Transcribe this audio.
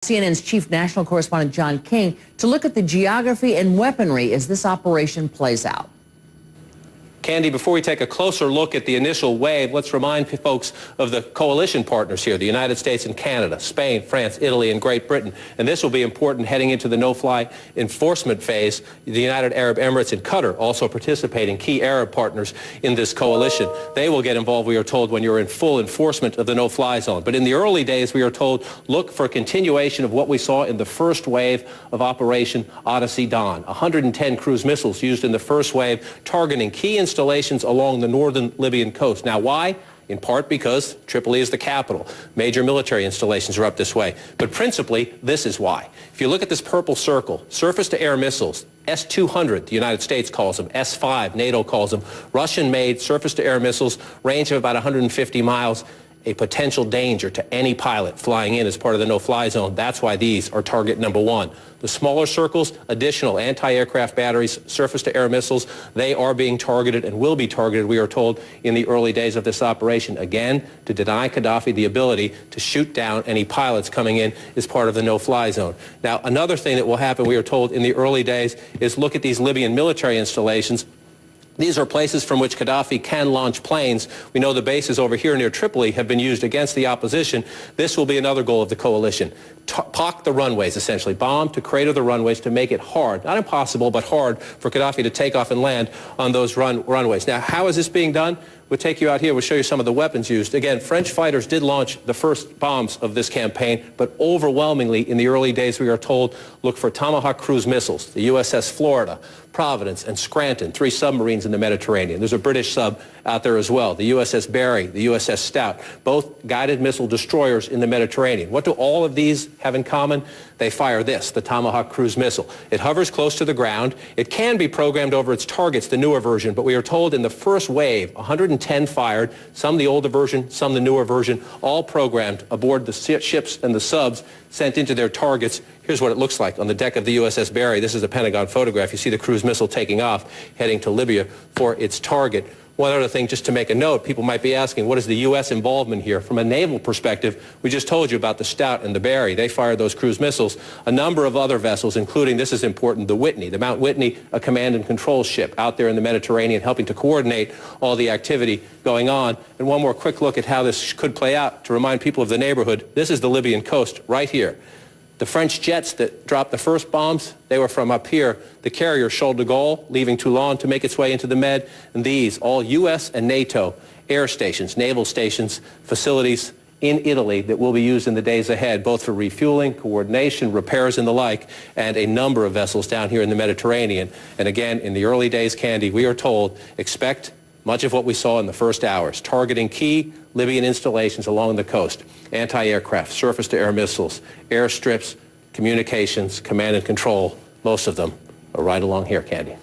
CNN's chief national correspondent John King to look at the geography and weaponry as this operation plays out. Candy, before we take a closer look at the initial wave, let's remind folks of the coalition partners here, the United States and Canada, Spain, France, Italy, and Great Britain. And this will be important heading into the no-fly enforcement phase. The United Arab Emirates and Qatar also participating, key Arab partners in this coalition. They will get involved, we are told, when you're in full enforcement of the no-fly zone. But in the early days, we are told, look for a continuation of what we saw in the first wave of Operation Odyssey Dawn. 110 cruise missiles used in the first wave, targeting key installations along the northern Libyan coast. Now, why? In part because Tripoli is the capital. Major military installations are up this way. But principally, this is why. If you look at this purple circle, surface-to-air missiles, S-200, the United States calls them, S-5, NATO calls them, Russian-made surface-to-air missiles, range of about 150 miles, a potential danger to any pilot flying in as part of the no-fly zone. That's why these are target number one. The smaller circles, additional anti-aircraft batteries, surface-to-air missiles, they are being targeted and will be targeted, we are told, in the early days of this operation. Again, to deny Gaddafi the ability to shoot down any pilots coming in as part of the no-fly zone. Now, another thing that will happen, we are told, in the early days is look at these Libyan military installations. These are places from which Gaddafi can launch planes. We know the bases over here near Tripoli have been used against the opposition. This will be another goal of the coalition. Pock the runways, essentially. Bomb to crater the runways to make it hard, not impossible, but hard for Gaddafi to take off and land on those runways. Now, how is this being done? We'll take you out here. We'll show you some of the weapons used. Again, French fighters did launch the first bombs of this campaign, but overwhelmingly in the early days, we are told, look for Tomahawk cruise missiles, the USS Florida, Providence, and Scranton, 3 submarines in the Mediterranean. There's a British sub out there as well, the USS Barry, the USS Stout, both guided missile destroyers in the Mediterranean. What do all of these have in common? They fire this, the Tomahawk cruise missile. It hovers close to the ground. It can be programmed over its targets, the newer version, but we are told in the first wave, 110 fired, some the older version, some the newer version, all programmed aboard the ships and the subs sent into their targets. Here's what it looks like on the deck of the USS Barry. This is a Pentagon photograph. You see the cruise missile taking off, heading to Libya for its target. One other thing, just to make a note, people might be asking, what is the U.S. involvement here? From a naval perspective, we just told you about the Stout and the Barry. They fired those cruise missiles. A number of other vessels, including, this is important, the Whitney, the Mount Whitney, a command and control ship out there in the Mediterranean, helping to coordinate all the activity going on. And one more quick look at how this could play out to remind people of the neighborhood. This is the Libyan coast right here. The French jets that dropped the first bombs, they were from up here. The carrier Charles de Gaulle, leaving Toulon to make its way into the Med. And these, all U.S. and NATO air stations, naval stations, facilities in Italy that will be used in the days ahead, both for refueling, coordination, repairs, and the like, and a number of vessels down here in the Mediterranean. And again, in the early days, Candy, we are told, expect much of what we saw in the first hours, targeting key Libyan installations along the coast, anti-aircraft, surface-to-air missiles, airstrips, communications, command and control. Most of them are right along here, Candy.